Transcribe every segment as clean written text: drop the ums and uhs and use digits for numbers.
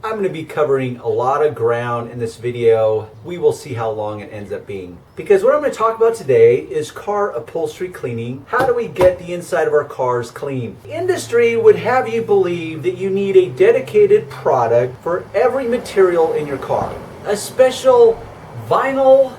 I'm going to be covering a lot of ground in this video. We will see how long it ends up being. Because what I'm going to talk about today is car upholstery cleaning. How do we get the inside of our cars clean? The industry would have you believe that you need a dedicated product for every material in your car. A special vinyl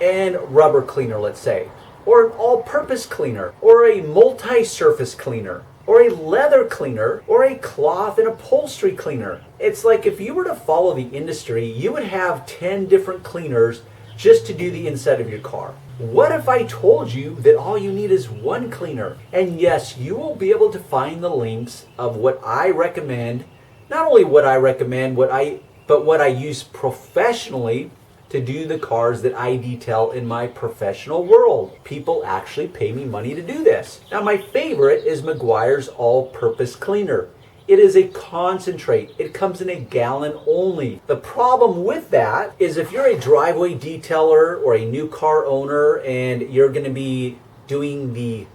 and rubber cleaner, let's say. Or an all-purpose cleaner. Or a multi-surface cleaner. Or a leather cleaner, or a cloth and upholstery cleaner. It's like if you were to follow the industry, you would have 10 different cleaners just to do the inside of your car. What if I told you that all you need is one cleaner? And yes, you will be able to find the links of what I recommend, not only what I recommend, but what I use professionally to do the cars that I detail in my professional world. People actually pay me money to do this. Now my favorite is Meguiar's all-purpose cleaner. It is a concentrate. It comes in a gallon only. The problem with that is if you're a driveway detailer or a new car owner and you're going to be doing the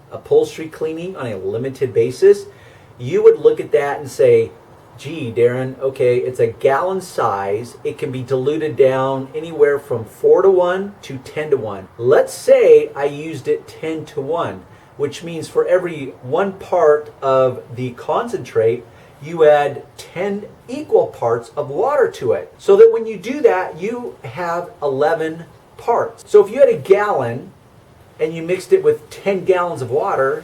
upholstery cleaning on a limited basis, you would look at that and say, gee, Darren, okay, it's a gallon size. It can be diluted down anywhere from 4 to 1 to 10 to 1. Let's say I used it 10 to 1, which means for every 1 part of the concentrate, you add 10 equal parts of water to it. So that when you do that, you have 11 parts. So if you had a gallon and you mixed it with 10 gallons of water,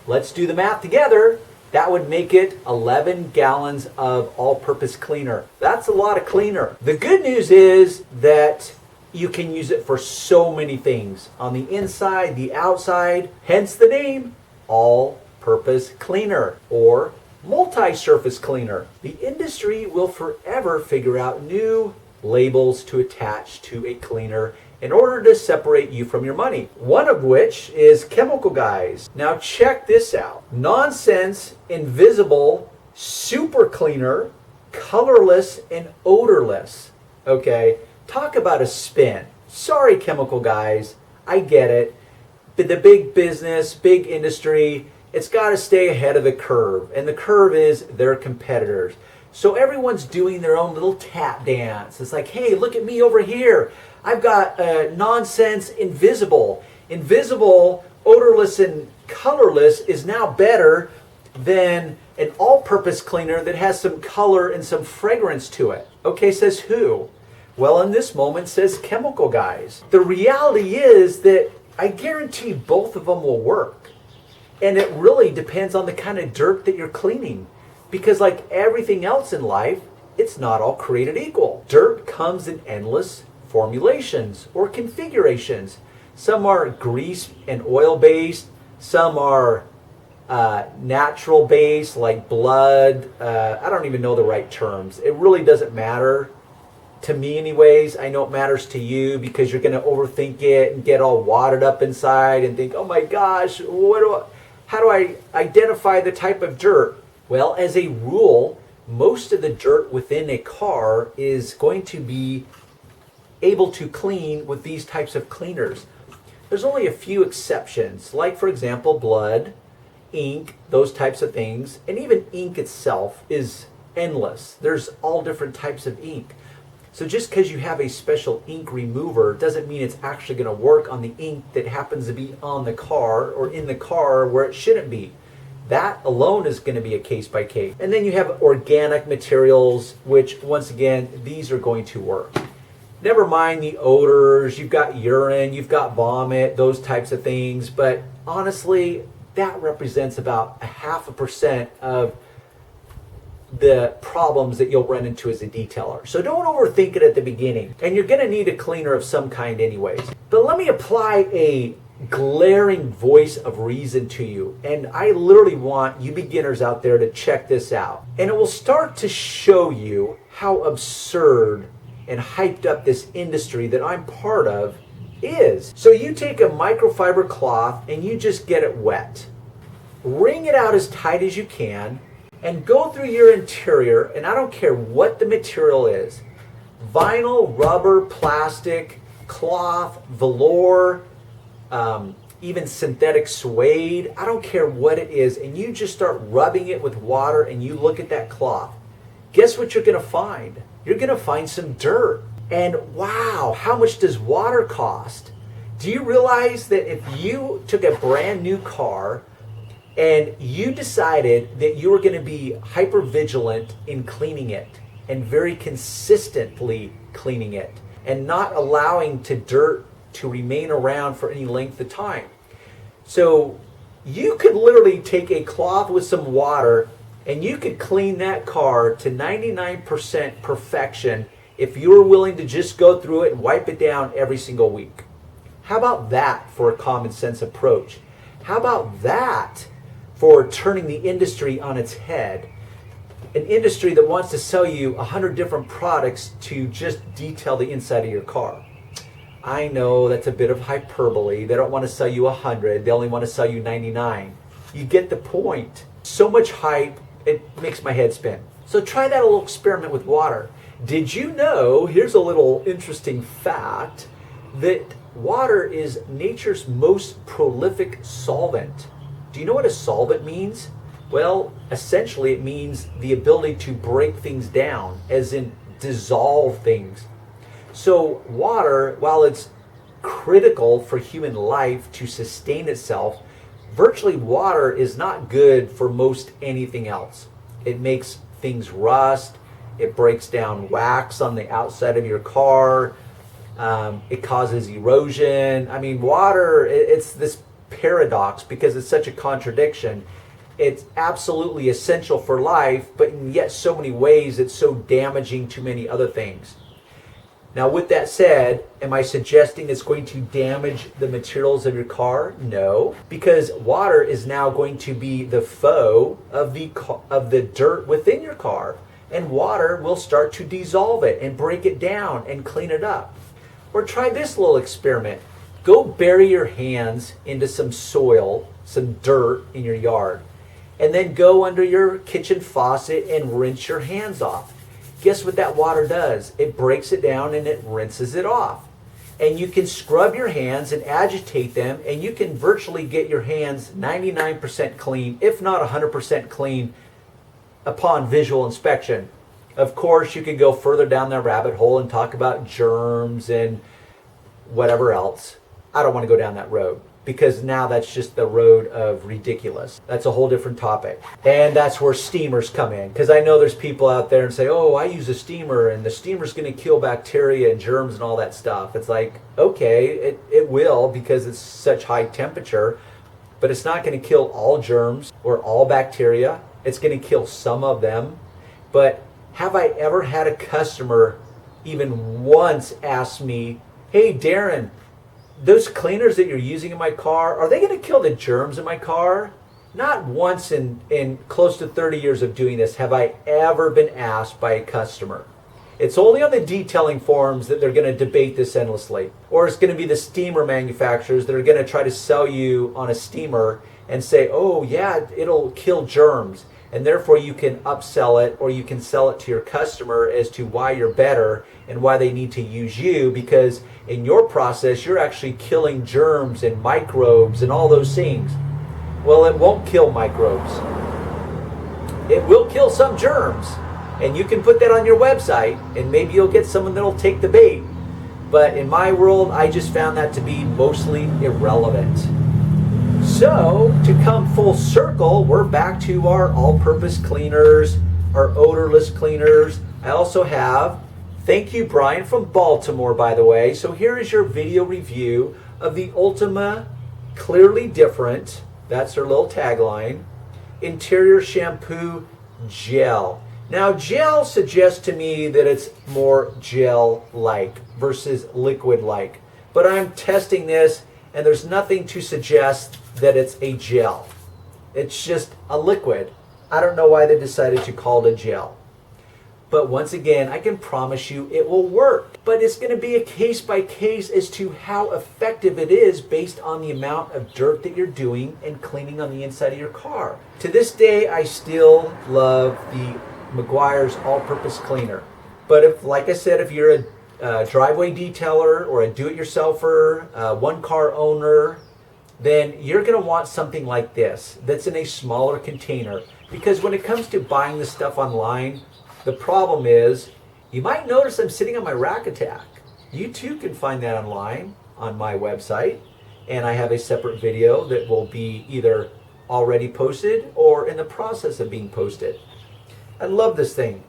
let's do the math together. That would make it 11 gallons of all-purpose cleaner. That's a lot of cleaner. The good news is that you can use it for so many things. On the inside, the outside, hence the name, all-purpose cleaner or multi-surface cleaner. The industry will forever figure out new labels to attach to a cleaner in order to separate you from your money. One of which is chemical guys. Now check this out. Nonsense, invisible, super cleaner, colorless, and odorless. Okay, talk about a spin. Sorry, chemical guys, I get it. But the big business, big industry, it's got to stay ahead of the curve. And the curve is their competitors. So everyone's doing their own little tap dance. It's like, hey, look at me over here. I've got nonsense invisible. Invisible, odorless, and colorless is now better than an all-purpose cleaner that has some color and some fragrance to it. Okay, says who? Well, in this moment says chemical guys. The reality is that I guarantee both of them will work. And it really depends on the kind of dirt that you're cleaning. Because like everything else in life, it's not all created equal. Dirt comes in endless formulations or configurations. Some are grease and oil based, some are natural based like blood. I don't even know the right terms. It really doesn't matter to me anyways. I know it matters to you because you're going to overthink it and get all wadded up inside and think, oh my gosh, how do I identify the type of dirt? Well, as a rule, most of the dirt within a car is going to be able to clean with these types of cleaners. There's only a few exceptions, like for example, blood, ink, those types of things. And even ink itself is endless. There's all different types of ink. So just because you have a special ink remover doesn't mean it's actually going to work on the ink that happens to be on the car or in the car where it shouldn't be. That alone is going to be a case by case. And then you have organic materials, which once again, these are going to work. Never mind the odors, you've got urine, you've got vomit, those types of things. But honestly, that represents about 0.5% of the problems that you'll run into as a detailer. So don't overthink it at the beginning. And you're going to need a cleaner of some kind anyways. But let me apply a glaring voice of reason to you, and I literally want you beginners out there to check this out, and it will start to show you how absurd and hyped up this industry that I'm part of is. So you take a microfiber cloth and you just get it wet, wring it out as tight as you can, and go through your interior, and I don't care what the material is, vinyl, rubber, plastic, cloth, velour, even synthetic suede, I don't care what it is, and you just start rubbing it with water and you look at that cloth. guess what you're going to find? You're going to find some dirt. And wow, how much does water cost? Do you realize that if you took a brand new car and you decided that you were going to be hyper vigilant in cleaning it and very consistently cleaning it and not allowing dirt to remain around for any length of time? So you could literally take a cloth with some water and you could clean that car to 99% perfection if you were willing to just go through it and wipe it down every single week. How about that for a common sense approach? How about that for turning the industry on its head? An industry that wants to sell you 100 different products to just detail the inside of your car. I know that's a bit of hyperbole. They don't want to sell you 100. They only want to sell you 99. You get the point. So much hype, it makes my head spin. So try that little experiment with water. Did you know, here's a little interesting fact, that water is nature's most prolific solvent. Do you know what a solvent means? Well, essentially it means the ability to break things down, as in dissolve things. So water, while it's critical for human life to sustain itself, virtually water is not good for most anything else. It makes things rust. It breaks down wax on the outside of your car. It causes erosion. I mean, water, it's this paradox because it's such a contradiction. It's absolutely essential for life, but in yet so many ways it's so damaging to many other things. Now, with that said, am I suggesting it's going to damage the materials of your car? No, because water is now going to be the foe of the dirt within your car, and water will start to dissolve it and break it down and clean it up. Or try this little experiment. Go bury your hands into some soil, some dirt in your yard, and then go under your kitchen faucet and rinse your hands off. Guess what that water does? It breaks it down and it rinses it off. And you can scrub your hands and agitate them, and you can virtually get your hands 99% clean, if not 100% clean, upon visual inspection. Of course, you could go further down that rabbit hole and talk about germs and whatever else. I don't want to go down that road, because now that's just the road of ridiculous. That's a whole different topic. And that's where steamers come in, because I know there's people out there and say, oh, I use a steamer and the steamer's going to kill bacteria and germs and all that stuff. It's like, okay, it will, because it's such high temperature, but it's not going to kill all germs or all bacteria. It's going to kill some of them. But have I ever had a customer even once ask me, hey, Darren, those cleaners that you're using in my car, are they going to kill the germs in my car? Not once in close to 30 years of doing this have I ever been asked by a customer. It's only on the detailing forums that they're going to debate this endlessly. Or it's going to be the steamer manufacturers that are going to try to sell you on a steamer and say, oh yeah, it'll kill germs. And therefore you can upsell it, or you can sell it to your customer as to why you're better and why they need to use you, because in your process you're actually killing germs and microbes and all those things. Well, it won't kill microbes. It will kill some germs. And you can put that on your website and maybe you'll get someone that'll take the bait. But in my world, I just found that to be mostly irrelevant. So, to come full circle, we're back to our all-purpose cleaners, our odorless cleaners. I also have, thank you Brian from Baltimore, by the way. So here is your video review of the Ultima Clearly Different, that's their little tagline, Interior Shampoo Gel. Now, gel suggests to me that it's more gel-like versus liquid-like. But I'm testing this, and there's nothing to suggest that it's a gel. It's just a liquid. I don't know why they decided to call it a gel. But once again, I can promise you it will work. But it's going to be a case by case as to how effective it is based on the amount of dirt that you're doing and cleaning on the inside of your car. To this day, I still love the Meguiar's all-purpose cleaner. But if, like I said, if you're a driveway detailer or a do-it-yourselfer, one-car owner, then you're going to want something like this that's in a smaller container. Because when it comes to buying this stuff online, The problem is, you might notice I'm sitting on my rack attack. You too can find that online on my website, and I have a separate video that will be either already posted or in the process of being posted. I love this thing.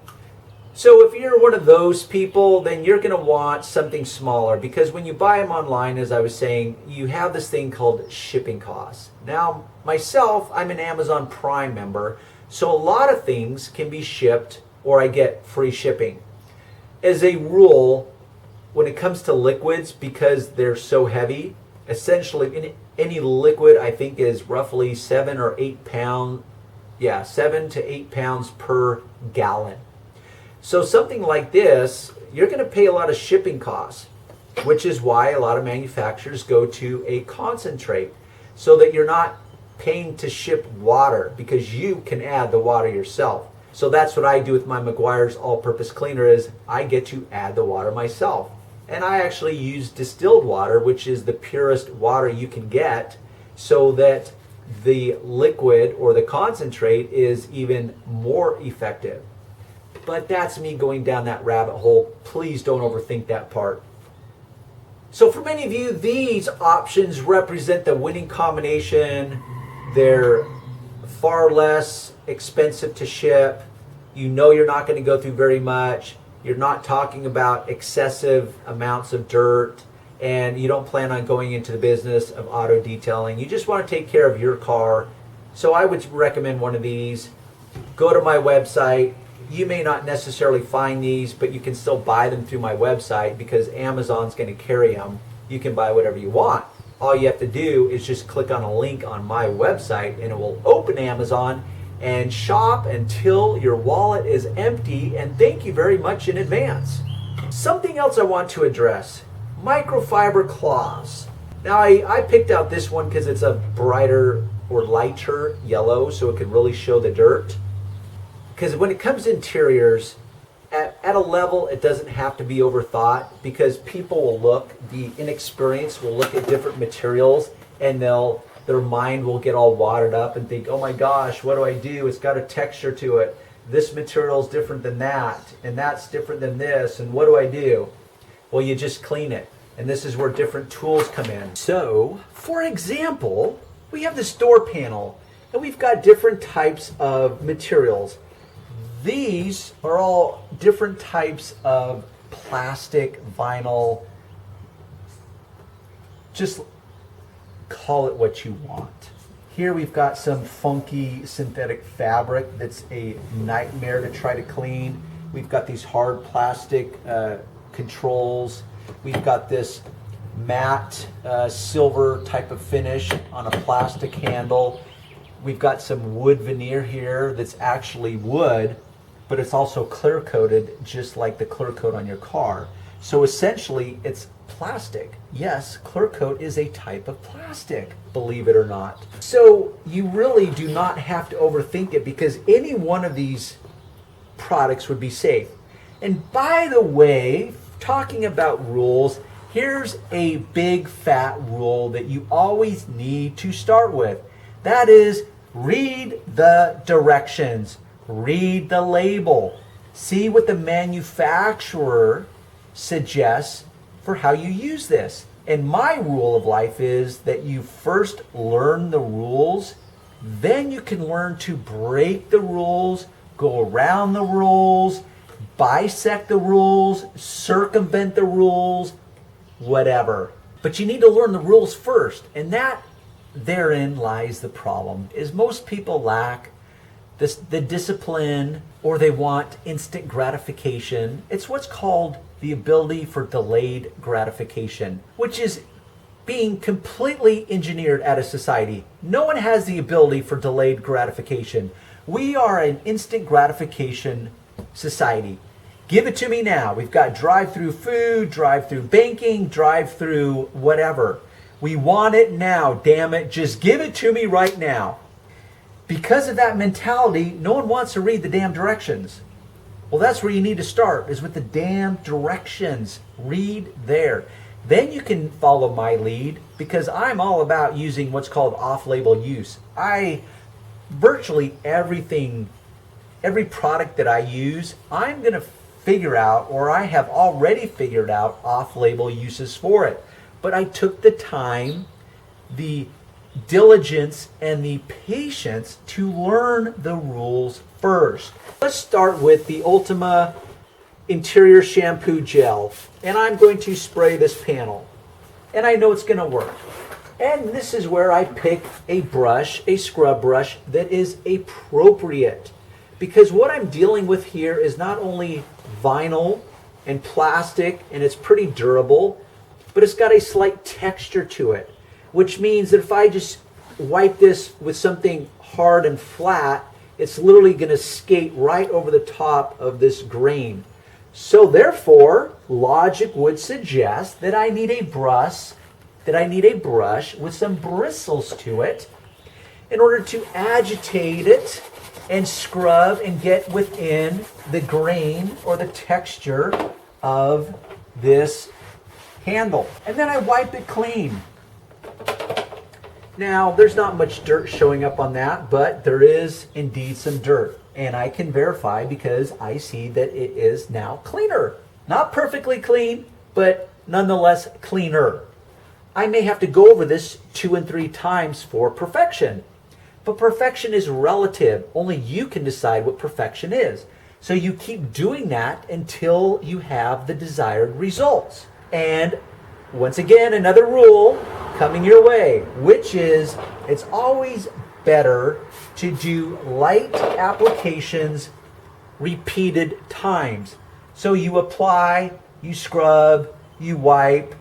So if you're one of those people, then you're going to want something smaller, because when you buy them online, as I was saying, you have this thing called shipping costs. Now, myself, I'm an Amazon Prime member, so a lot of things can be shipped or I get free shipping. As a rule, when it comes to liquids, because they're so heavy, essentially any liquid I think is roughly 7 or 8 pounds, 7 to 8 pounds per gallon. So something like this, you're going to pay a lot of shipping costs, which is why a lot of manufacturers go to a concentrate, so that you're not paying to ship water, because you can add the water yourself. So that's what I do with my Meguiar's all-purpose cleaner, is I get to add the water myself. And I actually use distilled water, which is the purest water you can get, so that the liquid or the concentrate is even more effective. But that's me going down that rabbit hole. Please don't overthink that part. So for many of you, these options represent the winning combination. They're far less expensive to ship. You know you're not going to go through very much. You're not talking about excessive amounts of dirt, and you don't plan on going into the business of auto detailing. You just want to take care of your car. So I would recommend one of these. Go to my website. You may not necessarily find these, but you can still buy them through my website, because Amazon's going to carry them. You can buy whatever you want. All you have to do is just click on a link on my website, and it will open Amazon, and shop until your wallet is empty, and thank you very much in advance. Something else I want to address: microfiber cloths. Now I picked out this one because it's a brighter or lighter yellow, so it can really show the dirt. Because when it comes to interiors, at a level, it doesn't have to be overthought, because people will look, the inexperienced will look at different materials, and their mind will get all watered up and think, oh my gosh, what do I do? It's got a texture to it. This material is different than that, and that's different than this, and what do I do? Well, you just clean it. And this is where different tools come in. So, for example, we have this door panel, and we've got different types of materials. These are all different types of plastic, vinyl. Just call it what you want. Here we've got some funky synthetic fabric that's a nightmare to try to clean. We've got these hard plastic controls. We've got this matte silver type of finish on a plastic handle. We've got some wood veneer here that's actually wood, but it's also clear coated, just like the clear coat on your car. So essentially it's plastic. Yes, clear coat is a type of plastic, believe it or not. So you really do not have to overthink it, because any one of these products would be safe. And by the way, talking about rules, here's a big fat rule that you always need to start with. That is, read the directions. Read the label. See what the manufacturer suggests for how you use this. And my rule of life is that you first learn the rules, then you can learn to break the rules, go around the rules, bisect the rules, circumvent the rules, whatever. But you need to learn the rules first, and therein lies the problem, is most people lack the discipline, or they want instant gratification. It's what's called the ability for delayed gratification, which is being completely engineered out of society. No one has the ability for delayed gratification. We are an instant gratification society. Give it to me now. We've got drive-through food, drive-through banking, drive-through whatever. We want it now, damn it. Just give it to me right now. Because of that mentality, no one wants to read the damn directions. Well, that's where you need to start, is with the damn directions. Read there. Then you can follow my lead, because I'm all about using what's called off-label use. Virtually everything every product that I use, I'm going to figure out, or I have already figured out, off-label uses for it. But I took the time, the diligence, and the patience to learn the rules first. Let's start with the Ultima interior shampoo gel, and I'm going to spray this panel, and I know it's going to work. And this is where I pick a brush, a scrub brush that is appropriate, because what I'm dealing with here is not only vinyl and plastic, and it's pretty durable, but it's got a slight texture to it, which means that if I just wipe this with something hard and flat, it's literally going to skate right over the top of this grain. So therefore, logic would suggest that I need a brush with some bristles to it in order to agitate it and scrub and get within the grain or the texture of this handle. And then I wipe it clean. Now, there's not much dirt showing up on that, but there is indeed some dirt. And I can verify because I see that it is now cleaner. Not perfectly clean, but nonetheless cleaner. I may have to go over this 2 and 3 times for perfection. But perfection is relative. Only you can decide what perfection is. So you keep doing that until you have the desired results. And once again, another rule coming your way, which is it's always better to do light applications repeated times. So you apply, you scrub, you wipe.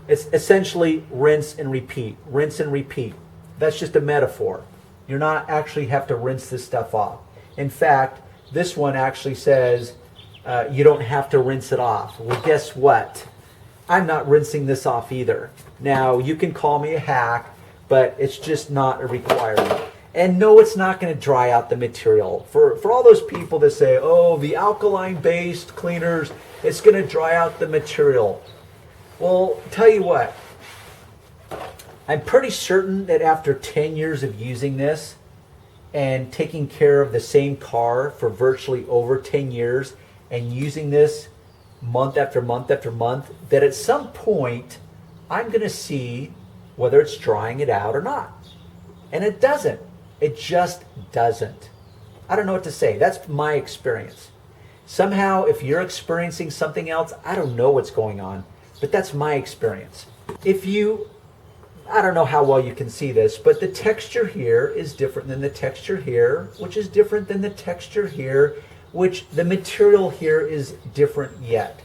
It's essentially rinse and repeat, rinse and repeat. That's just a metaphor. You're not actually have to rinse this stuff off. In fact, this one actually says you don't have to rinse it off. Well, guess what? I'm not rinsing this off either. Now, you can call me a hack, but it's just not a requirement. And no, it's not going to dry out the material. For all those people that say, oh, the alkaline-based cleaners, it's going to dry out the material. Well, tell you what, I'm pretty certain that after 10 years of using this and taking care of the same car for virtually over 10 years and using this month after month after month, that at some point I'm going to see whether it's drying it out or not. And it doesn't. It just doesn't. I don't know what to say. That's my experience. Somehow, if you're experiencing something else, I don't know what's going on, but that's my experience. I don't know how well you can see this, but the texture here is different than the texture here, which is different than the texture here, which the material here is different yet.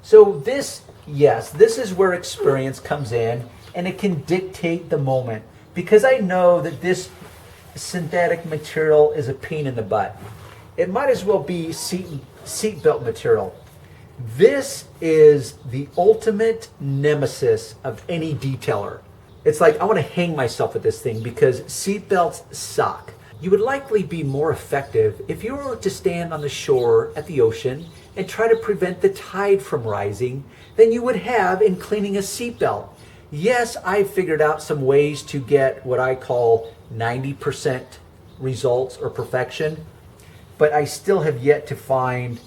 So this, yes, this is where experience comes in, and it can dictate the moment, because I know that this synthetic material is a pain in the butt. It might as well be seatbelt material. This is the ultimate nemesis of any detailer. It's like I want to hang myself with this thing because seatbelts suck. You would likely be more effective if you were to stand on the shore at the ocean and try to prevent the tide from rising than you would have in cleaning a seatbelt. Yes, I've figured out some ways to get what I call 90% results or perfection, but I still have yet to find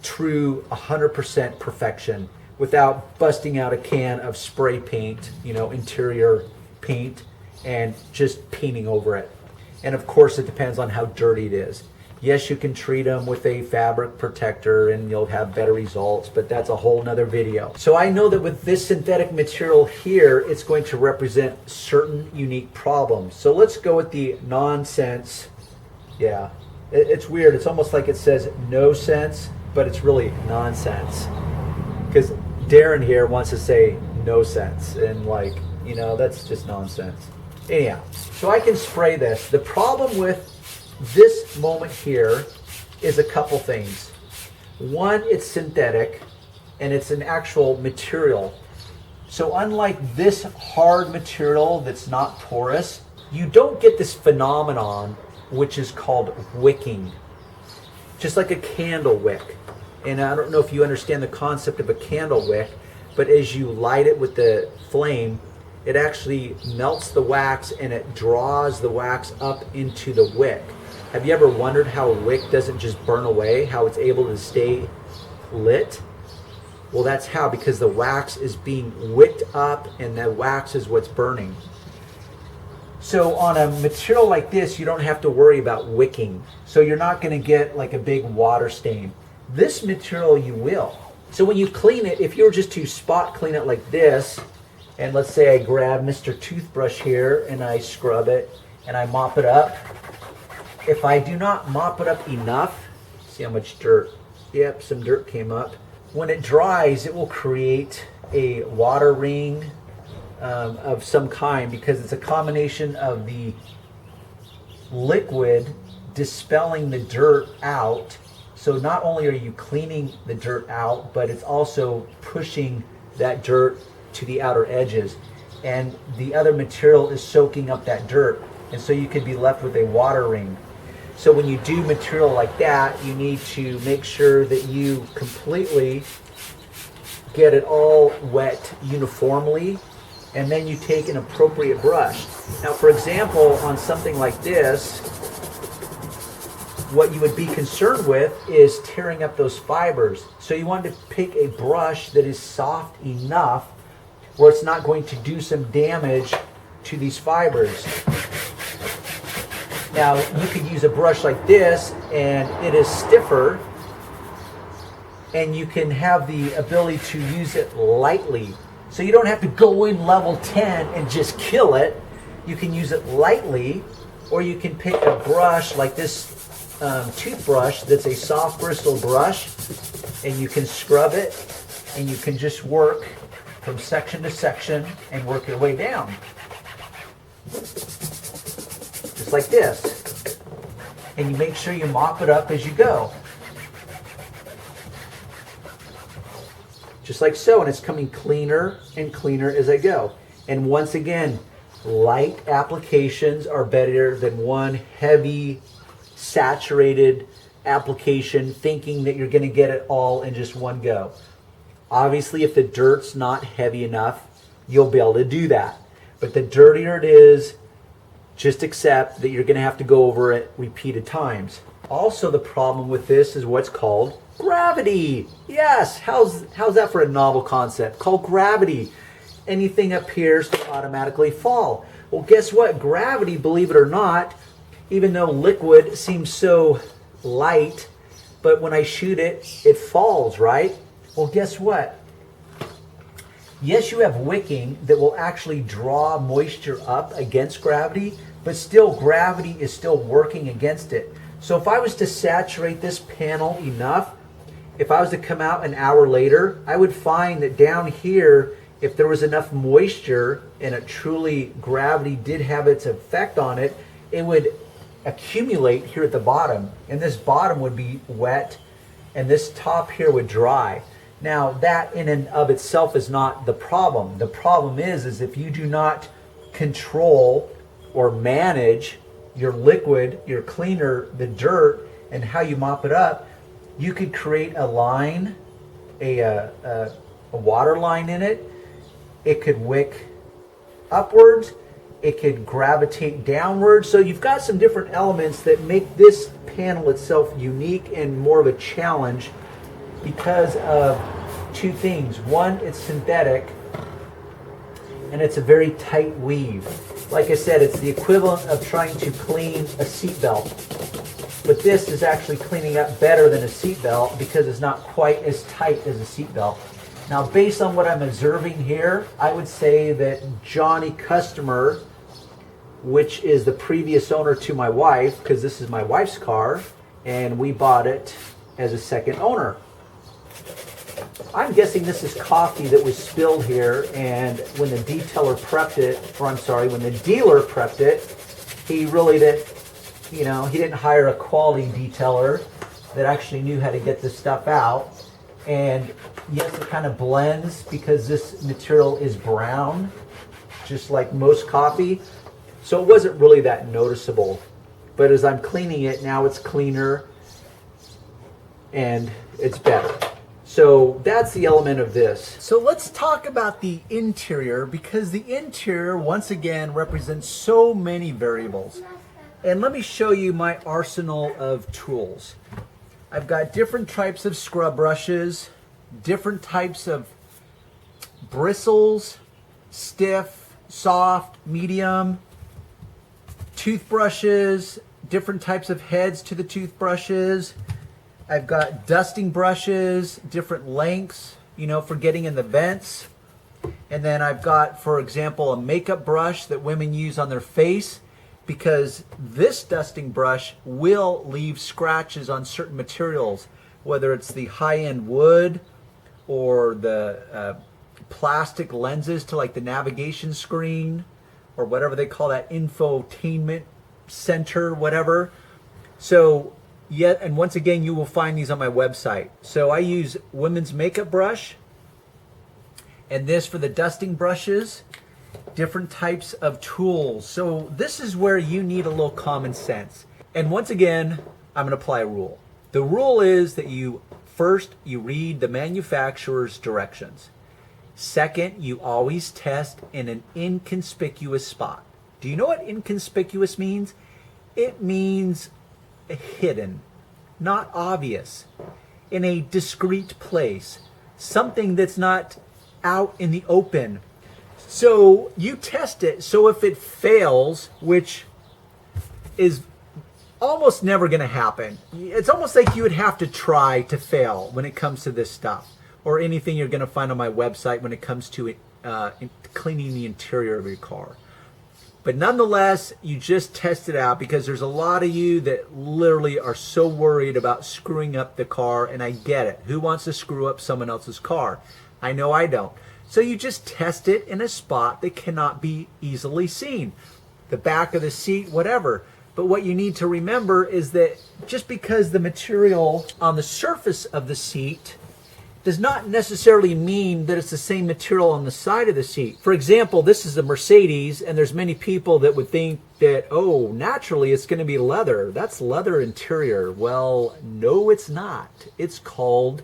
true 100% perfection without busting out a can of spray paint, interior paint, and just painting over it. And of course, it depends on how dirty it is. Yes, you can treat them with a fabric protector and you'll have better results, but that's a whole nother video. So I know that with this synthetic material here, it's going to represent certain unique problems. So let's go with the nonsense. Yeah, it's weird. It's almost like it says no sense, but it's really nonsense. Because Darren here wants to say no sense, and that's just nonsense. Anyhow, so I can spray this. The problem with this moment here is a couple things. One, it's synthetic and it's an actual material. So unlike this hard material that's not porous, you don't get this phenomenon which is called wicking. Just like a candle wick. And I don't know if you understand the concept of a candle wick, but as you light it with the flame, it actually melts the wax and it draws the wax up into the wick. Have you ever wondered how a wick doesn't just burn away, how it's able to stay lit? Well, that's how, because the wax is being wicked up and the wax is what's burning. So on a material like this, you don't have to worry about wicking. So you're not going to get like a big water stain. This material you will. So when you clean it, if you were just to spot clean it like this, and let's say I grab Mr. Toothbrush here and I scrub it and I mop it up. If I do not mop it up enough, see how much dirt? Yep, some dirt came up. When it dries, it will create a water ring of some kind, because it's a combination of the liquid dispelling the dirt out. So not only are you cleaning the dirt out, but it's also pushing that dirt to the outer edges. And the other material is soaking up that dirt. And so you could be left with a water ring. So when you do material like that, you need to make sure that you completely get it all wet uniformly, and then you take an appropriate brush. Now, for example, on something like this, what you would be concerned with is tearing up those fibers. So you want to pick a brush that is soft enough where it's not going to do some damage to these fibers. Now, you could use a brush like this, and it is stiffer, and you can have the ability to use it lightly. So you don't have to go in level 10 and just kill it. You can use it lightly, or you can pick a brush like this toothbrush that's a soft bristle brush, and you can scrub it, and you can just work from section to section and work your way down. Just like this. And you make sure you mop it up as you go. Just like so, and it's coming cleaner and cleaner as I go. And once again, light applications are better than one heavy, saturated application thinking that you're going to get it all in just one go. Obviously, if the dirt's not heavy enough, you'll be able to do that. But the dirtier it is, just accept that you're going to have to go over it repeated times. Also, the problem with this is what's called gravity. Yes, how's that for a novel concept? Called gravity. Anything up here should automatically fall. Well, guess what? Gravity, believe it or not, even though liquid seems so light, but when I shoot it, it falls, right? Well, guess what? Yes, you have wicking that will actually draw moisture up against gravity, but still gravity is still working against it. So if I was to saturate this panel enough, if I was to come out an hour later, I would find that down here, if there was enough moisture and it truly gravity did have its effect on it, it would accumulate here at the bottom. And this bottom would be wet and this top here would dry. Now that in and of itself is not the problem. The problem is if you do not control or manage your liquid, your cleaner, the dirt, and how you mop it up, you could create a line, a water line in it. It could wick upwards. It could gravitate downwards. So you've got some different elements that make this panel itself unique and more of a challenge because of two things. One, it's synthetic, and it's a very tight weave. Like I said, it's the equivalent of trying to clean a seatbelt. But this is actually cleaning up better than a seatbelt because it's not quite as tight as a seatbelt. Now, based on what I'm observing here, I would say that Johnny Customer, which is the previous owner to my wife, because this is my wife's car, and we bought it as a second owner. I'm guessing this is coffee that was spilled here, and when the detailer prepped it, or I'm sorry, when the dealer prepped it, he really didn't, he didn't hire a quality detailer that actually knew how to get this stuff out. And yes, it kind of blends because this material is brown, just like most coffee. So it wasn't really that noticeable. But as I'm cleaning it, now it's cleaner and it's better. So that's the element of this. So let's talk about the interior, because the interior once again represents so many variables. And let me show you my arsenal of tools. I've got different types of scrub brushes, different types of bristles, stiff, soft, medium, toothbrushes, different types of heads to the toothbrushes. I've got dusting brushes, different lengths, you know, for getting in the vents. And then I've got, for example, a makeup brush that women use on their face, because this dusting brush will leave scratches on certain materials, whether it's the high-end wood or the plastic lenses to like the navigation screen or whatever they call that, infotainment center, whatever. So and once again, you will find these on my website. So I use women's makeup brush, and this for the dusting brushes, different types of tools. So this is where you need a little common sense. And once again, I'm going to apply a rule. The rule is that you read the manufacturer's directions. Second, you always test in an inconspicuous spot. Do you know what inconspicuous means? It means hidden, not obvious, in a discreet place, something that's not out in the open. So you test it. So if it fails, which is almost never going to happen, it's almost like you would have to try to fail when it comes to this stuff, or anything you're going to find on my website when it comes to cleaning the interior of your car. But nonetheless, you just test it out, because there's a lot of you that literally are so worried about screwing up the car, and I get it. Who wants to screw up someone else's car? I know I don't. So you just test it in a spot that cannot be easily seen. The back of the seat, whatever. But what you need to remember is that just because the material on the surface of the seat does not necessarily mean that it's the same material on the side of the seat. For example, this is a Mercedes, and there's many people that would think that, oh, naturally it's going to be leather. That's leather interior. Well, no, it's not. It's called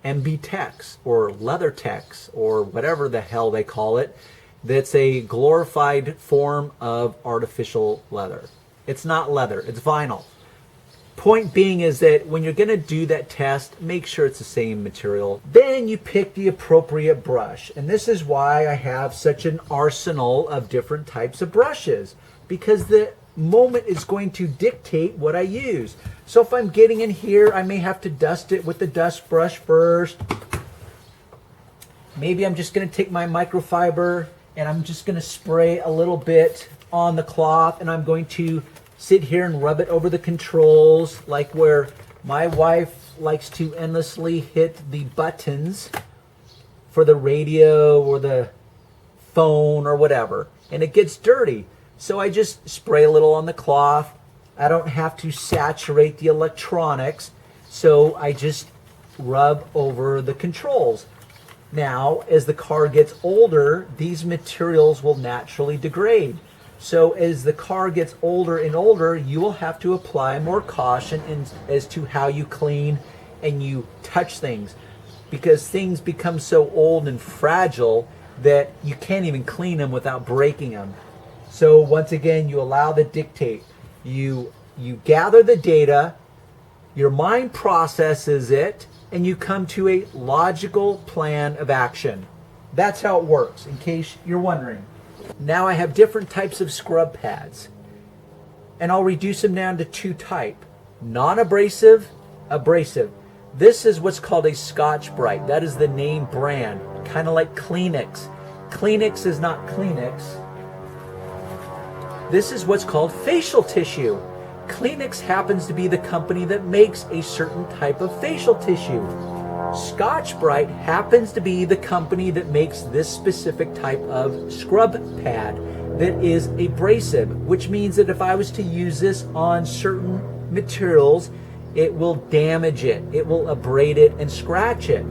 MB-Tex or Leather-Tex or whatever the hell they call it. That's a glorified form of artificial leather. It's not leather, it's vinyl. Point being is that when you're going to do that test, make sure it's the same material. Then you pick the appropriate brush. And this is why I have such an arsenal of different types of brushes, because the moment is going to dictate what I use. So if I'm getting in here, I may have to dust it with the dust brush first. Maybe I'm just going to take my microfiber and I'm just going to spray a little bit on the cloth, and I'm going to sit here and rub it over the controls, like where my wife likes to endlessly hit the buttons for the radio or the phone or whatever, and it gets dirty. So I just spray a little on the cloth. I don't have to saturate the electronics, so I just rub over the controls. Now, as the car gets older, these materials will naturally degrade. So as the car gets older and older, you will have to apply more caution as to how you clean and you touch things, because things become so old and fragile that you can't even clean them without breaking them. So once again, you allow the dictate. You gather the data, your mind processes it, and you come to a logical plan of action. That's how it works, in case you're wondering. Now I have different types of scrub pads, and I'll reduce them down to two types: non-abrasive, abrasive. This is what's called a Scotchbrite. That is the name brand, kind of like Kleenex. Kleenex is not Kleenex. This is what's called facial tissue. Kleenex happens to be the company that makes a certain type of facial tissue. Scotchbrite happens to be the company that makes this specific type of scrub pad that is abrasive, which means that if I was to use this on certain materials, it will damage it, it will abrade it and scratch it.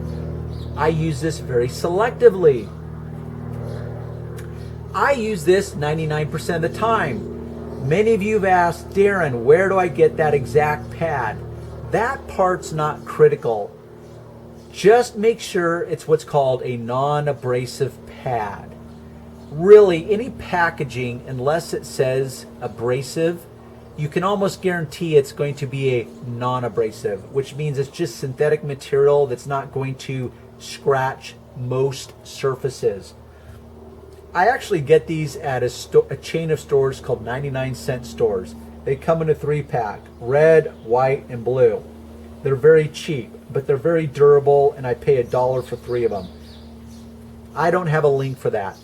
I use this very selectively. I use this 99% of the time. Many of you have asked, Darren, where do I get that exact pad? That part's not critical. just make sure it's what's called a non-abrasive pad. Really, any packaging, unless it says abrasive, you can almost guarantee it's going to be a non-abrasive, which means it's just synthetic material that's not going to scratch most surfaces. I actually get these at a chain of stores called 99-cent stores. They come in a 3-pack, red, white, and blue. They're very cheap, but they're very durable, and I pay $1 for 3 of them. I don't have a link for that.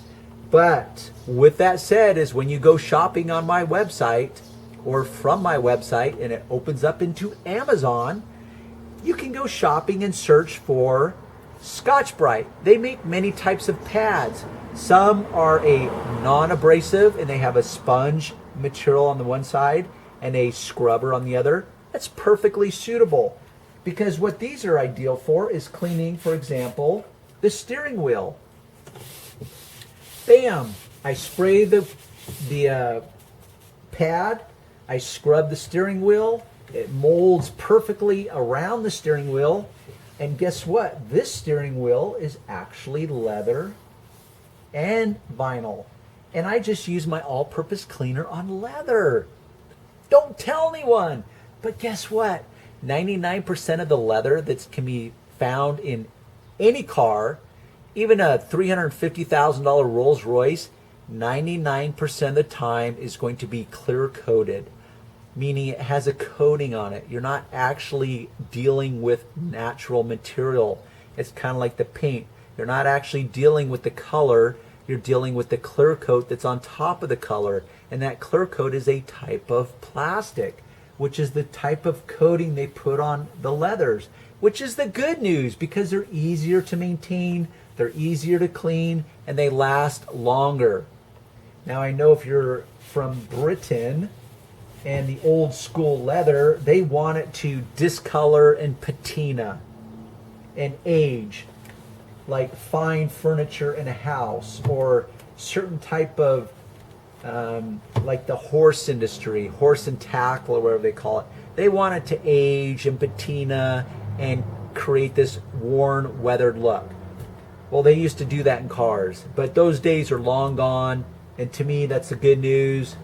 But with that said, is when you go shopping on my website or from my website and it opens up into Amazon, you can go shopping and search for Scotchbrite. They make many types of pads. Some are a non-abrasive and they have a sponge material on the one side and a scrubber on the other. That's perfectly suitable, because what these are ideal for is cleaning, for example, the steering wheel. Bam! I spray the pad, I scrub the steering wheel, it molds perfectly around the steering wheel, and guess what? This steering wheel is actually leather and vinyl. And I just use my all-purpose cleaner on leather. Don't tell anyone. But guess what? 99% of the leather that can be found in any car, even a $350,000 Rolls Royce, 99% of the time is going to be clear coated, meaning it has a coating on it. You're not actually dealing with natural material. It's kind of like the paint. You're not actually dealing with the color. You're dealing with the clear coat that's on top of the color. And that clear coat is a type of plastic, which is the type of coating they put on the leathers, which is the good news because they're easier to maintain, they're easier to clean, and they last longer. Now, I know if you're from Britain and the old school leather, they want it to discolor and patina and age, like fine furniture in a house or certain type of like the horse industry, horse and tackle or whatever they call it. They want it to age and patina and create this worn, weathered look. Well, they used to do that in cars, but those days are long gone. And to me, that's the good news,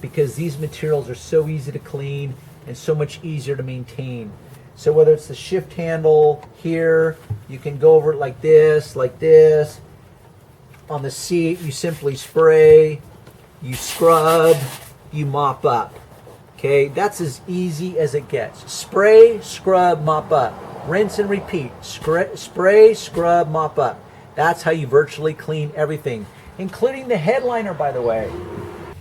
because these materials are so easy to clean and so much easier to maintain. So whether it's the shift handle here, you can go over it like this, like this. On the seat, you simply spray, you scrub, you mop up. Okay, that's as easy as it gets. Spray, scrub, mop up. Rinse and repeat. Spray, scrub, mop up. That's how you virtually clean everything, including the headliner, by the way.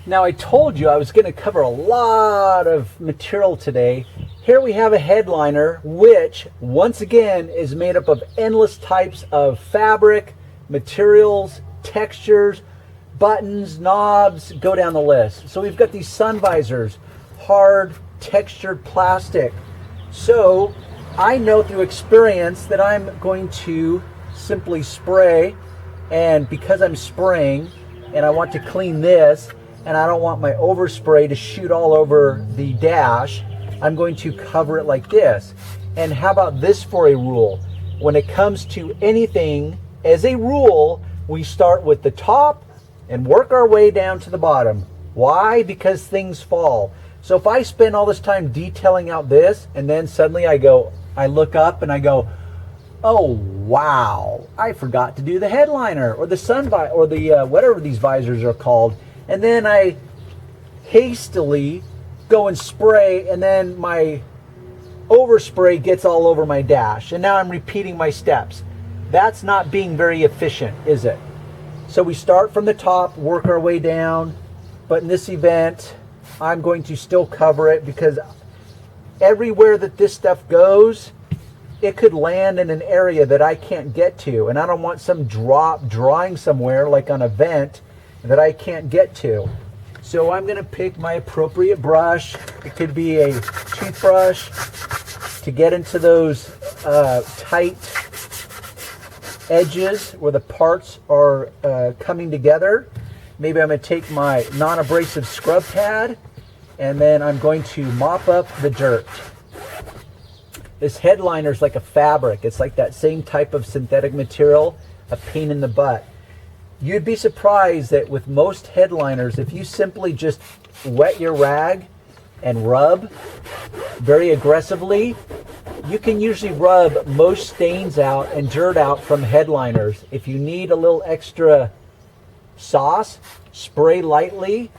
Now, I told you I was going to cover a lot of material today. Here we have a headliner, which, once again, is made up of endless types of fabric, materials, textures, buttons, knobs, go down the list. So we've got these sun visors, hard, textured plastic. So I know through experience that I'm going to simply spray, and because I'm spraying and I want to clean this and I don't want my overspray to shoot all over the dash, I'm going to cover it like this. And how about this for a rule? When it comes to anything, as a rule, we start with the top and work our way down to the bottom. Why? Because things fall. So if I spend all this time detailing out this and then suddenly I look up and I go, oh wow, I forgot to do the headliner or the sun visor or the whatever these visors are called, and then I hastily go and spray, and then my overspray gets all over my dash, and now I'm repeating my steps. That's not being very efficient, is it? So we start from the top, work our way down, but in this event, I'm going to still cover it because everywhere that this stuff goes, it could land in an area that I can't get to, and I don't want some drop drying somewhere like on a vent that I can't get to. So I'm going to pick my appropriate brush. It could be a toothbrush to get into those tight edges where the parts are coming together. Maybe I'm going to take my non-abrasive scrub pad, and then I'm going to mop up the dirt. This headliner is like a fabric. It's like that same type of synthetic material, a pain in the butt. You'd be surprised that with most headliners, if you simply just wet your rag and rub very aggressively, you can usually rub most stains out and dirt out from headliners. If you need a little extra sauce, spray lightly,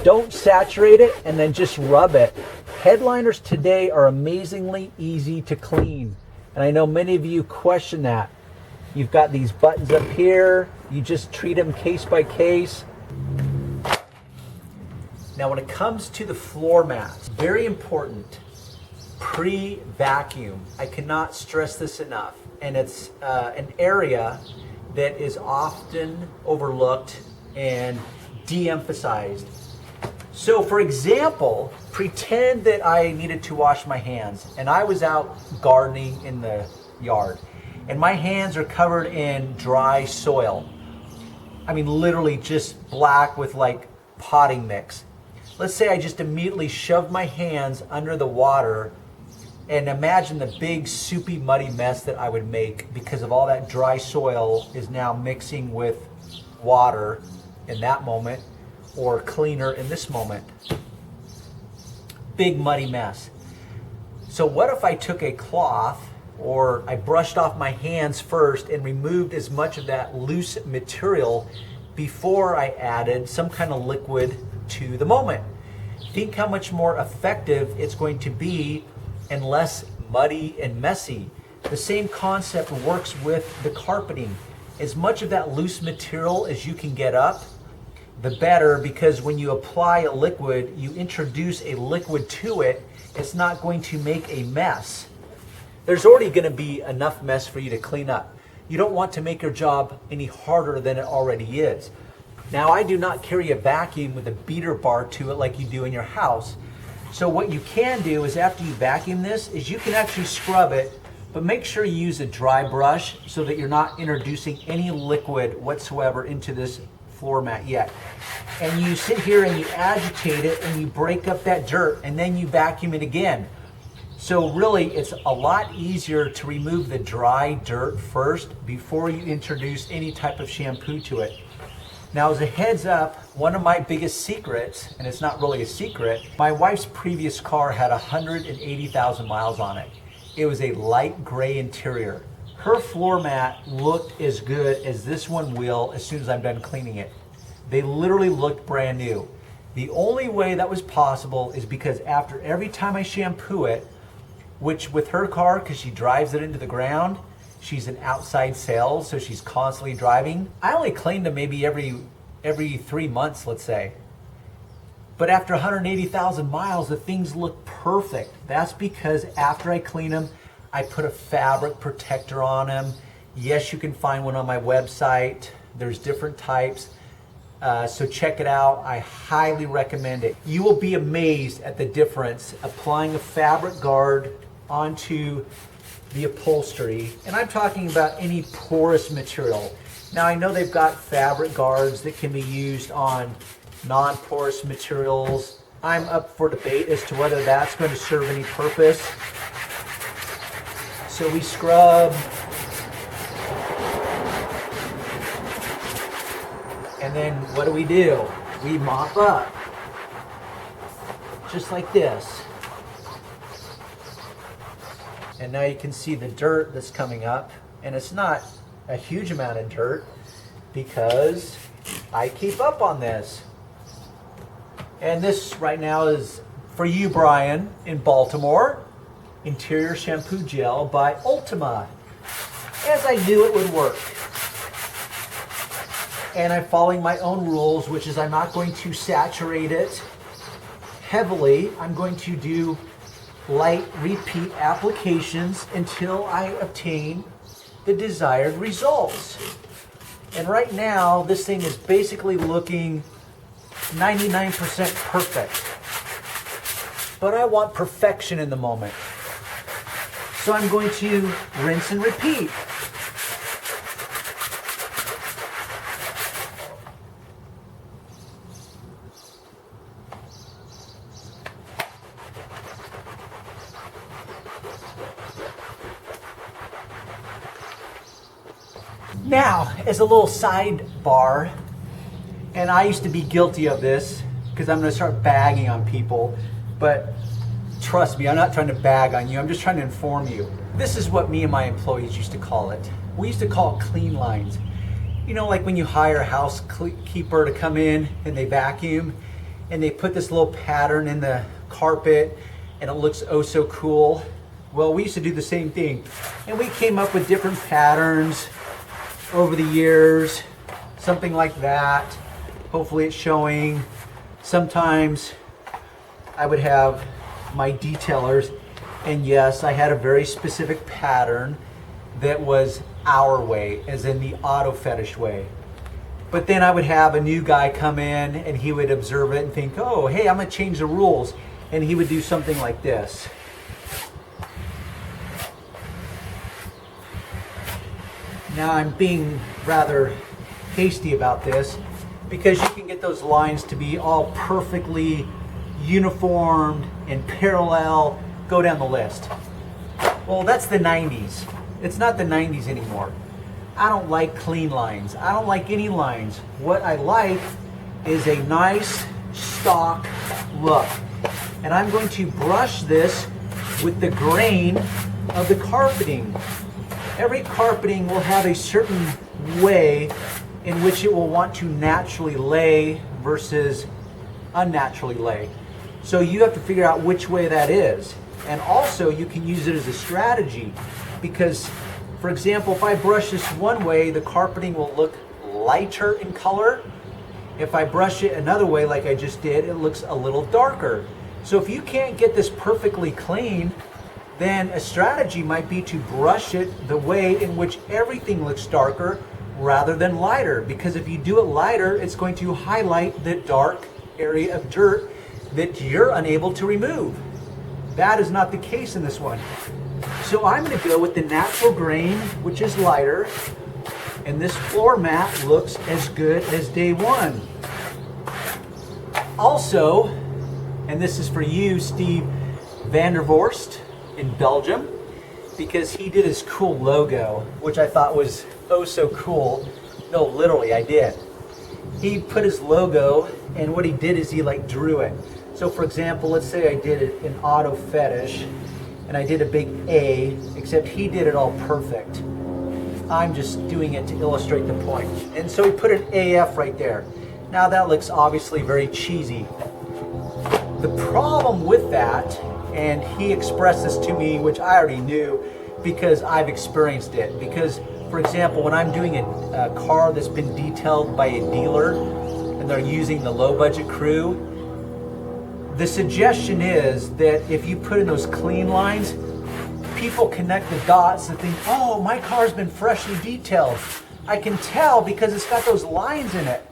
don't saturate it, and then just rub it. Headliners today are amazingly easy to clean, and I know many of you question that. You've got these buttons up here, you just treat them case by case. Now when it comes to the floor mats, very important, pre-vacuum. I cannot stress this enough, and it's an area that is often overlooked and de-emphasized. So for example, pretend that I needed to wash my hands and I was out gardening in the yard and my hands are covered in dry soil. I mean, literally just black with like potting mix. Let's say I just immediately shoved my hands under the water, and imagine the big soupy muddy mess that I would make because of all that dry soil is now mixing with water in that moment, or cleaner in this moment. Big muddy mess. So what if I took a cloth, or I brushed off my hands first and removed as much of that loose material before I added some kind of liquid to the moment? Think how much more effective it's going to be and less muddy and messy. The same concept works with the carpeting. As much of that loose material as you can get up, the better, because when you apply a liquid, you introduce a liquid to it, it's not going to make a mess. There's already going to be enough mess for you to clean up. You don't want to make your job any harder than it already is. Now, I do not carry a vacuum with a beater bar to it like you do in your house. So what you can do is after you vacuum this, is you can actually scrub it, but make sure you use a dry brush so that you're not introducing any liquid whatsoever into this floor mat yet. And you sit here and you agitate it and you break up that dirt and then you vacuum it again. So really it's a lot easier to remove the dry dirt first before you introduce any type of shampoo to it. Now, as a heads up, one of my biggest secrets, and it's not really a secret, my wife's previous car had 180,000 miles on it. It was a light gray interior. Her floor mat looked as good as this one will as soon as I'm done cleaning it. They literally looked brand new. The only way that was possible is because after every time I shampoo it, which with her car, because she drives it into the ground, she's in outside sales, so she's constantly driving. I only cleaned them maybe every 3 months, let's say. But after 180,000 miles, the things look perfect. That's because after I clean them, I put a fabric protector on them. Yes, you can find one on my website. There's different types. So check it out. I highly recommend it. You will be amazed at the difference applying a fabric guard onto the upholstery. And I'm talking about any porous material. Now I know they've got fabric guards that can be used on non-porous materials. I'm up for debate as to whether that's going to serve any purpose. So we scrub, and then what do? We mop up, just like this. And now you can see the dirt that's coming up, and it's not a huge amount of dirt because I keep up on this. And this right now is for you, Brian, in Baltimore. Interior Shampoo Gel by Ultima, as I knew it would work. And I'm following my own rules, which is I'm not going to saturate it heavily. I'm going to do light repeat applications until I obtain the desired results. And right now, this thing is basically looking 99% perfect. But I want perfection in the moment. So I'm going to rinse and repeat. Now, as a little sidebar, and I used to be guilty of this because I'm going to start bagging on people, but trust me, I'm not trying to bag on you, I'm just trying to inform you. This is what me and my employees used to call it. We used to call it clean lines. You know, like when you hire a housekeeper to come in and they vacuum and they put this little pattern in the carpet and it looks oh so cool. Well, we used to do the same thing, and we came up with different patterns over the years, something like that. Hopefully it's showing. Sometimes I would have my detailers, and yes, I had a very specific pattern that was our way, as in the auto fetish way. But then I would have a new guy come in and he would observe it and think, oh, hey, I'm gonna change the rules. And he would do something like this. Now I'm being rather hasty about this because you can get those lines to be all perfectly uniformed and parallel, go down the list. Well, that's the 90s. It's not the 90s anymore. I don't like clean lines. I don't like any lines. What I like is a nice stock look. And I'm going to brush this with the grain of the carpeting. Every carpeting will have a certain way in which it will want to naturally lay versus unnaturally lay. So you have to figure out which way that is. And also you can use it as a strategy because, for example, if I brush this one way, the carpeting will look lighter in color. If I brush it another way like I just did, it looks a little darker. So if you can't get this perfectly clean, then a strategy might be to brush it the way in which everything looks darker rather than lighter. Because if you do it lighter, it's going to highlight the dark area of dirt that you're unable to remove. That is not the case in this one. So I'm going to go with the natural grain, which is lighter, and this floor mat looks as good as day one. Also, and this is for you, Steve Vandervorst in Belgium, because he did his cool logo, which I thought was oh so cool. No, literally, I did. He put his logo, and what he did is he like drew it. So for example, let's say I did it in auto fetish, and I did a big A, except he did it all perfect. I'm just doing it to illustrate the point. And so he put an AF right there. Now that looks obviously very cheesy. The problem with that, and he expressed this to me, which I already knew because I've experienced it. Because, for example, when I'm doing a car that's been detailed by a dealer and they're using the low budget crew, the suggestion is that if you put in those clean lines, people connect the dots and think, oh, my car's been freshly detailed. I can tell because it's got those lines in it.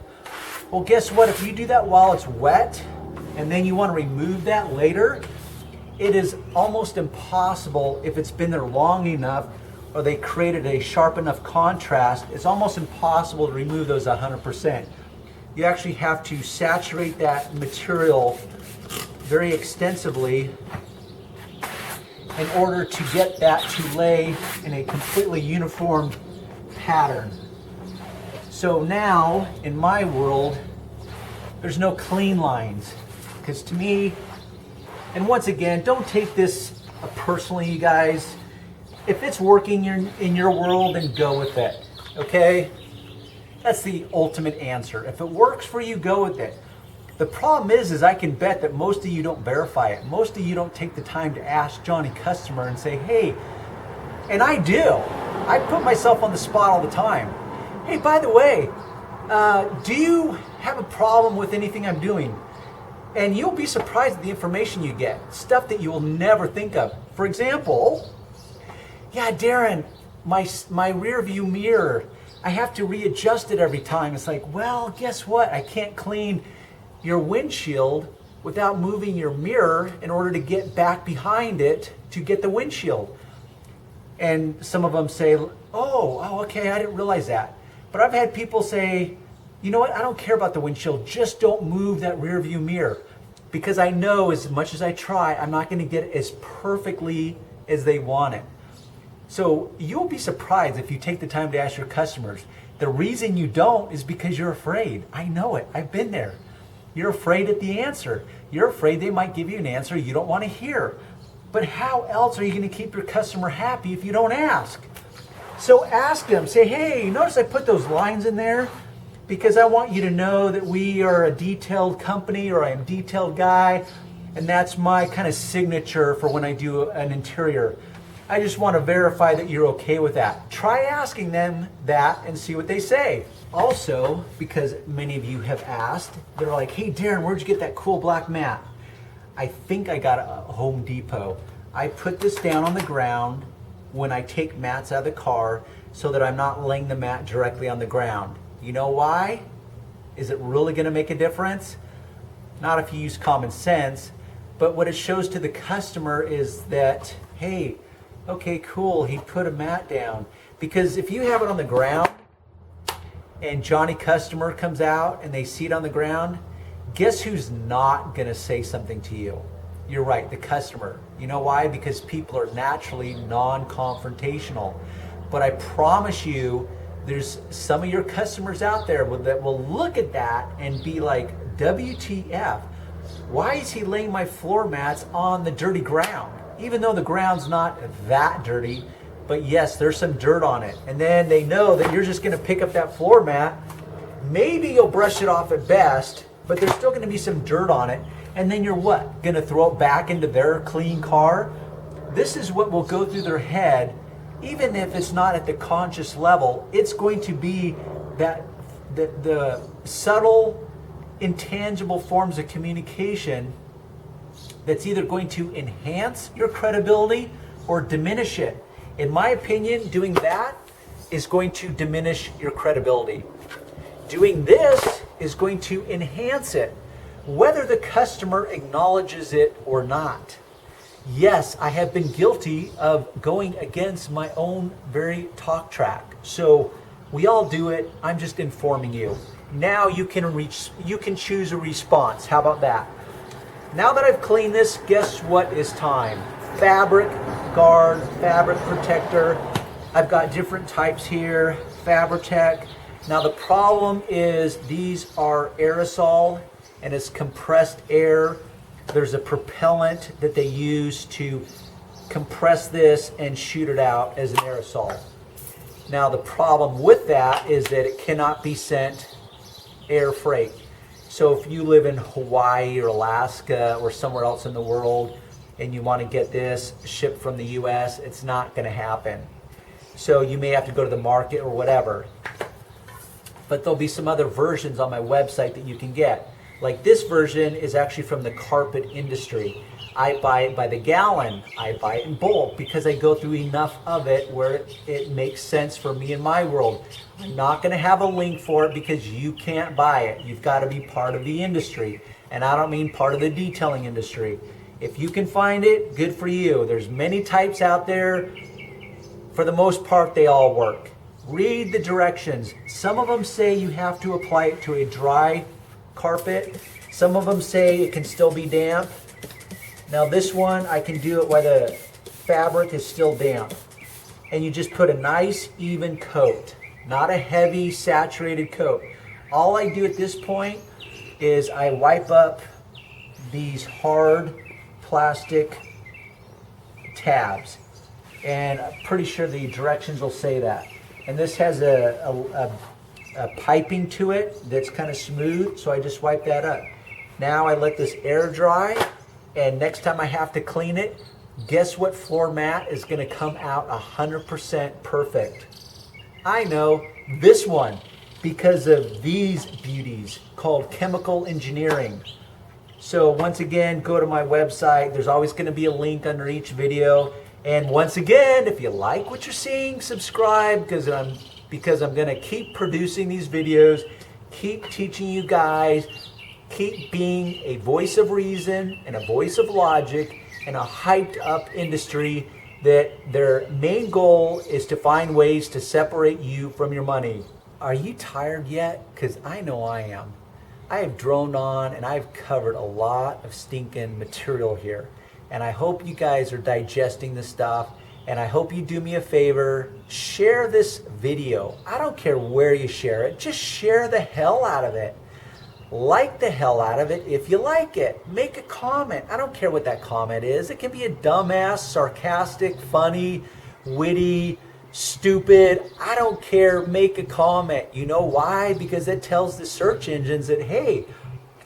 Well, guess what? If you do that while it's wet and then you want to remove that later, it is almost impossible if it's been there long enough or they created a sharp enough contrast. It's almost impossible to remove those 100%. You actually have to saturate that material very extensively in order to get that to lay in a completely uniform pattern. So now, in my world, there's no clean lines. Because to me, and once again, don't take this personally, you guys. If it's working in your world, then go with it, okay? That's the ultimate answer. If it works for you, go with it. The problem is I can bet that most of you don't verify it. Most of you don't take the time to ask Johnny Customer and say, hey, and I do. I put myself on the spot all the time. Hey, by the way, do you have a problem with anything I'm doing? And you'll be surprised at the information you get. Stuff that you will never think of. For example, yeah, Darren, my rear view mirror, I have to readjust it every time. It's like, well, guess what? I can't clean your windshield without moving your mirror in order to get back behind it to get the windshield. And some of them say, oh, okay, I didn't realize that. But I've had people say, you know what, I don't care about the windshield, just don't move that rear view mirror. Because I know as much as I try, I'm not going to get it as perfectly as they want it. So you'll be surprised if you take the time to ask your customers. The reason you don't is because you're afraid. I know it. I've been there. You're afraid of the answer. You're afraid they might give you an answer you don't want to hear. But how else are you going to keep your customer happy if you don't ask? So ask them. Say, hey, notice I put those lines in there because I want you to know that we are a detailed company, or I'm a detailed guy, and that's my kind of signature for when I do an interior. I just want to verify that you're okay with that. Try asking them that and see what they say. Also, because many of you have asked, they're like, hey Darren, where'd you get that cool black mat? I think I got it at Home Depot. I put this down on the ground when I take mats out of the car so that I'm not laying the mat directly on the ground. You know why? Is it really going to make a difference? Not if you use common sense, but what it shows to the customer is that, hey, okay, cool, he put a mat down. Because if you have it on the ground and Johnny customer comes out and they see it on the ground, guess who's not gonna say something to you? You're right, the customer. You know why? Because people are naturally non-confrontational. But I promise you, there's some of your customers out there that will look at that and be like, WTF, why is he laying my floor mats on the dirty ground? Even though the ground's not that dirty, but yes, there's some dirt on it. And then they know that you're just gonna pick up that floor mat. Maybe you'll brush it off at best, but there's still gonna be some dirt on it. And then you're what? Gonna throw it back into their clean car? This is what will go through their head, even if it's not at the conscious level. It's going to be that the subtle, intangible forms of communication that's either going to enhance your credibility or diminish it. In my opinion, doing that is going to diminish your credibility. Doing this is going to enhance it, whether the customer acknowledges it or not. Yes, I have been guilty of going against my own very talk track. So we all do it. I'm just informing you. Now you can choose a response. How about that? Now that I've cleaned this, guess what is time? Fabric guard, fabric protector. I've got different types here, Fabritech. Now the problem is these are aerosol and it's compressed air. There's a propellant that they use to compress this and shoot it out as an aerosol. Now the problem with that is that it cannot be sent air freight. So if you live in Hawaii or Alaska or somewhere else in the world and you want to get this shipped from the US, it's not going to happen. So you may have to go to the market or whatever. But there'll be some other versions on my website that you can get. Like this version is actually from the carpet industry. I buy it by the gallon. I buy it in bulk because I go through enough of it where it makes sense for me in my world. I'm not going to have a link for it because you can't buy it. You've got to be part of the industry. And I don't mean part of the detailing industry. If you can find it, good for you. There's many types out there. For the most part, they all work. Read the directions. Some of them say you have to apply it to a dry carpet. Some of them say it can still be damp. Now this one, I can do it while the fabric is still damp. And you just put a nice even coat, not a heavy saturated coat. All I do at this point is I wipe up these hard plastic tabs. And I'm pretty sure the directions will say that. And this has a piping to it that's kind of smooth, so I just wipe that up. Now I let this air dry, and next time I have to clean it, guess what floor mat is going to come out 100% perfect? I know, this one, because of these beauties called chemical engineering. So once again, go to my website. There's always going to be a link under each video. And once again, if you like what you're seeing, subscribe because I'm going to keep producing these videos, keep teaching you guys, keep being a voice of reason and a voice of logic in a hyped up industry that their main goal is to find ways to separate you from your money. Are you tired yet? Because I know I am. I have droned on and I've covered a lot of stinking material here. And I hope you guys are digesting this stuff And I hope you do me a favor, share this video. I don't care where you share it, just share the hell out of it. Like the hell out of it if you like it. Make a comment. I don't care what that comment is. It can be a dumbass, sarcastic, funny, witty, stupid. I don't care. Make a comment. You know why? Because it tells the search engines that, hey,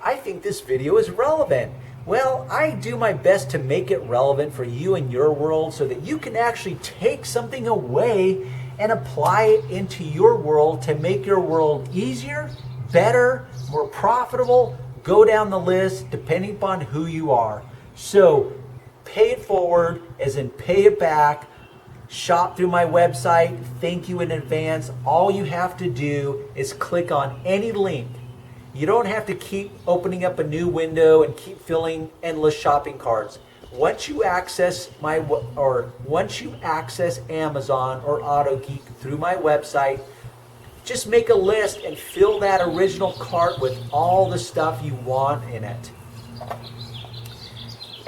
I think this video is relevant. Well, I do my best to make it relevant for you and your world so that you can actually take something away and apply it into your world to make your world easier, better, more profitable. Go down the list depending upon who you are. So pay it forward, as in pay it back. Shop through my website. Thank you in advance. All you have to do is click on any link. You don't have to keep opening up a new window and keep filling endless shopping carts. Once you access once you access Amazon or AutoGeek through my website, just make a list and fill that original cart with all the stuff you want in it.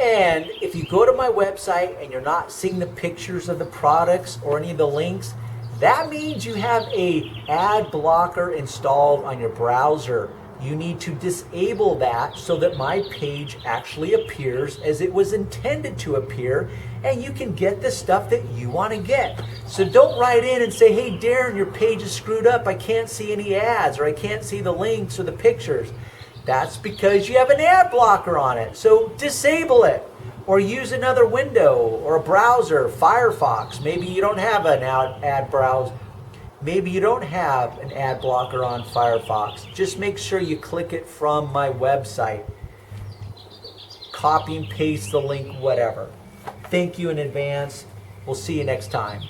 And if you go to my website and you're not seeing the pictures of the products or any of the links, that means you have an ad blocker installed on your browser. You need to disable that so that my page actually appears as it was intended to appear, and you can get the stuff that you want to get. So don't write in and say, hey Darren, your page is screwed up. I can't see any ads, or I can't see the links or the pictures. That's because you have an ad blocker on it. So disable it, or use another window or a browser, Firefox. Maybe you don't have an ad browser. Maybe you don't have an ad blocker on Firefox. Just make sure you click it from my website. Copy and paste the link, whatever. Thank you in advance. We'll see you next time.